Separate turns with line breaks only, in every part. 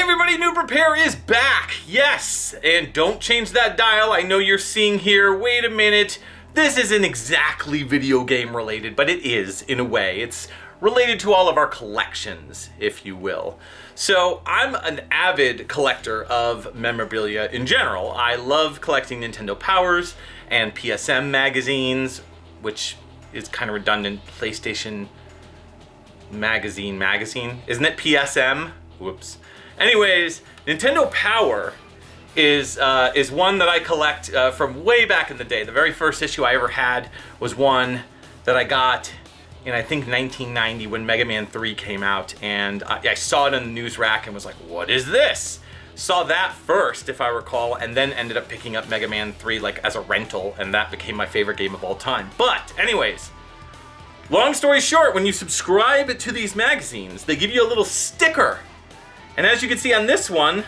everybody, Noob Repair is back! Yes! And don't change that dial. I know you're seeing here, wait a minute, this isn't exactly video game related, but it is, in a way. It's related to all of our collections, if you will. So, I'm an avid collector of memorabilia in general. I love collecting Nintendo Powers and PSM magazines, which is kind of redundant. PlayStation magazine. Isn't it PSM? Whoops. Anyways, Nintendo Power is one that I collect from way back in the day. The very first issue I ever had was one that I got in, I think, 1990 when Mega Man 3 came out. And I saw it in the news rack and was like, what is this? Saw that first, if I recall, and then ended up picking up Mega Man 3 like as a rental, and that became my favorite game of all time. But anyways, long story short, when you subscribe to these magazines, they give you a little sticker. And as you can see on this one,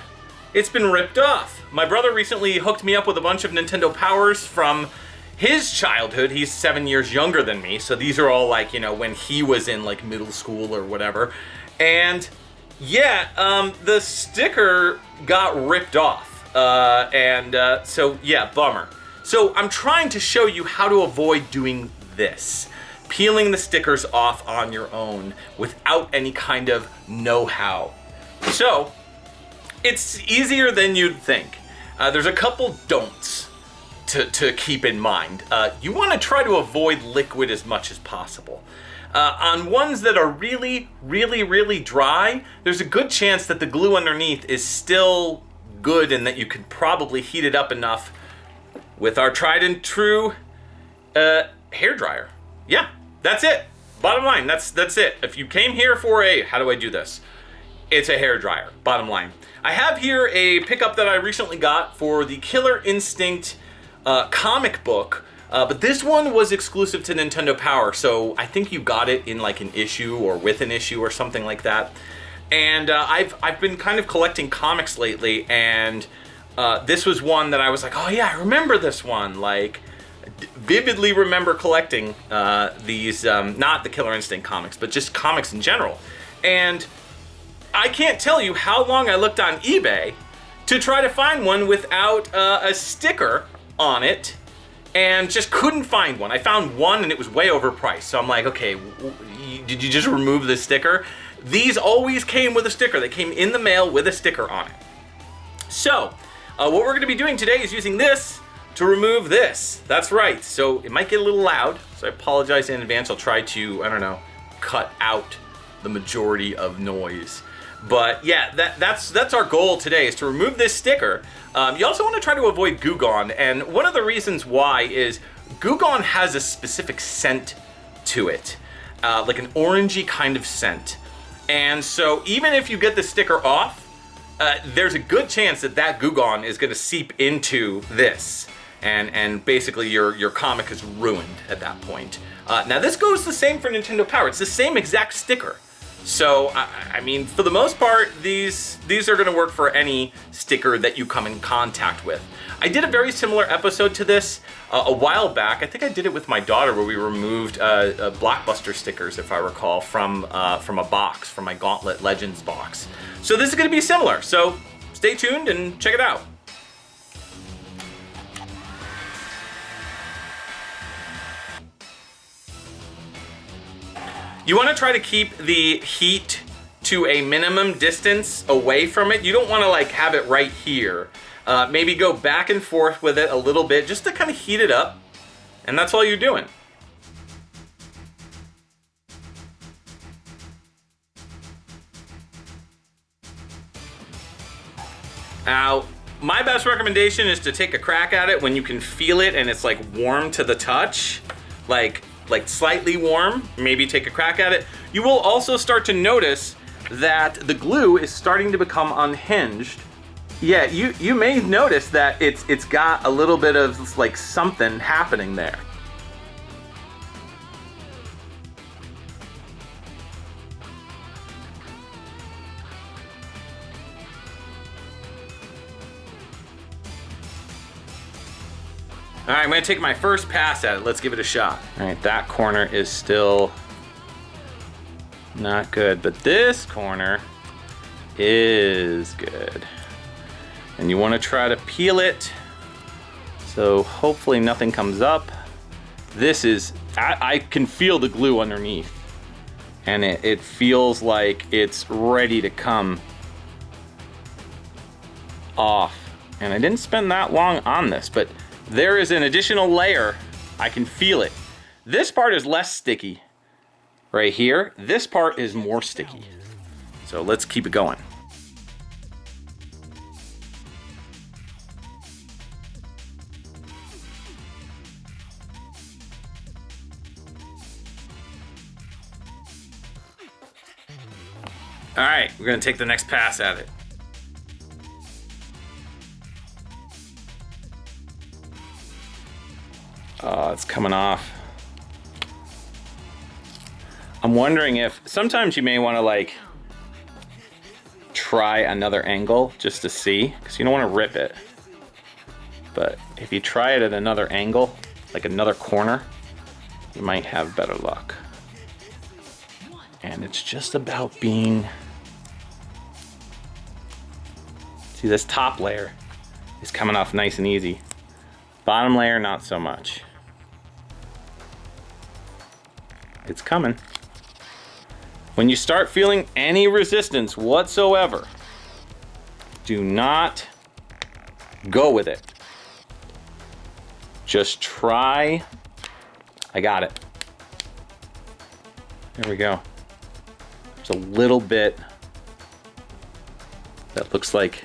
it's been ripped off. My brother recently hooked me up with a bunch of Nintendo Powers from his childhood. He's 7 years younger than me, so these are all like, you know, when he was in like middle school or whatever. And yeah, the sticker got ripped off. So yeah, bummer. So I'm trying to show you how to avoid doing this. Peeling the stickers off on your own without any kind of know-how. So, it's easier than you'd think. There's a couple don'ts to keep in mind. You want to try to avoid liquid as much as possible. On ones that are really, really, really dry, there's a good chance that the glue underneath is still good and that you could probably heat it up enough with our tried and true hairdryer. Yeah, that's it. Bottom line, that's it. If you came here for how do I do this? It's a hairdryer, bottom line. I have here a pickup that I recently got for the Killer Instinct comic book, but this one was exclusive to Nintendo Power, so I think you got it in like an issue or with an issue or something like that. And I've been kind of collecting comics lately, and this was one that I was like, oh yeah, I remember this one. Like, vividly remember collecting these, not the Killer Instinct comics, but just comics in general. And I can't tell you how long I looked on eBay to try to find one without a sticker on it, and just couldn't find one. I found one and it was way overpriced. So I'm like, okay, did you just remove the sticker? These always came with a sticker. They came in the mail with a sticker on it. So, what we're gonna be doing today is using this to remove this. That's right. So it might get a little loud, so I apologize in advance. I'll try to, I don't know, cut out the majority of noise. But yeah, that's our goal today, is to remove this sticker. You also want to try to avoid Goo Gone, and one of the reasons why is Goo Gone has a specific scent to it, like an orangey kind of scent. And so even if you get the sticker off, there's a good chance that Goo Gone is going to seep into this, and basically your comic is ruined at that point. Now this goes the same for Nintendo Power. It's the same exact sticker. So, I mean, for the most part, these are going to work for any sticker that you come in contact with. I did a very similar episode to this a while back. I think I did it with my daughter, where we removed Blockbuster stickers, if I recall, from a box, from my Gauntlet Legends box. So this is going to be similar. So stay tuned and check it out. You want to try to keep the heat to a minimum distance away from it. You don't want to like have it right here. Maybe go back and forth with it a little bit just to kind of heat it up. And that's all you're doing. Now, my best recommendation is to take a crack at it when you can feel it and it's like warm to the touch. Like slightly warm, maybe take a crack at it. You will also start to notice that the glue is starting to become unhinged. Yeah, you may notice that it's got a little bit of like something happening there. All right, I'm gonna take my first pass at it. Let's give it a shot. All right, that corner is still not good, but this corner is good. And you want to try to peel it so hopefully nothing comes up. This is, I can feel the glue underneath, and it feels like it's ready to come off. And I didn't spend that long on this, but there is an additional layer. I can feel it. This part is less sticky right here. This part is more sticky. So let's keep it going. All right, we're gonna take the next pass at it. Oh, it's coming off. I'm wondering if, sometimes you may wanna like try another angle just to see, because you don't wanna rip it. But if you try it at another angle, like another corner, you might have better luck. And it's just about being, see, this top layer is coming off nice and easy. Bottom layer, not so much. It's coming. When you start feeling any resistance whatsoever, do not go with it. Just try. I got it. There we go. There's a little bit that looks like,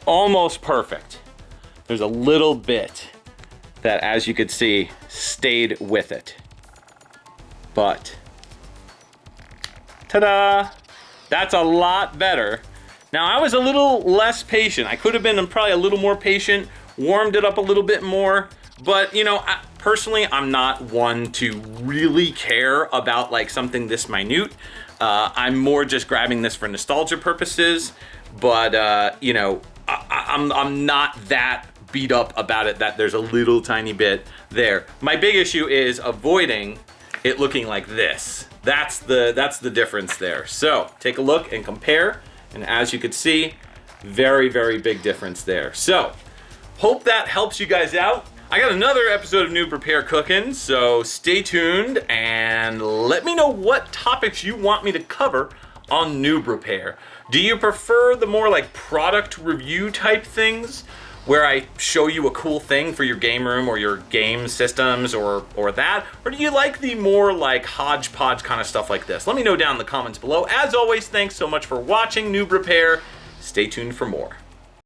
almost perfect. There's a little bit that, as you could see, stayed with it. But, ta-da! That's a lot better. Now, I was a little less patient. I could have been probably a little more patient, warmed it up a little bit more, but you know, personally, I'm not one to really care about like something this minute. I'm more just grabbing this for nostalgia purposes, but you know, I'm not that beat up about it that there's a little tiny bit there. My big issue is avoiding it looking like this. That's the difference there. So take a look and compare, and as you could see, very, very big difference there. So hope that helps you guys out. I got another episode of Noob Repair cooking, so stay tuned and let me know what topics you want me to cover on Noob Repair. Do you prefer the more like product review type things, where I show you a cool thing for your game room or your game systems or that? Or do you like the more like hodgepodge kind of stuff like this? Let me know down in the comments below. As always, thanks so much for watching Noob Repair. Stay tuned for more.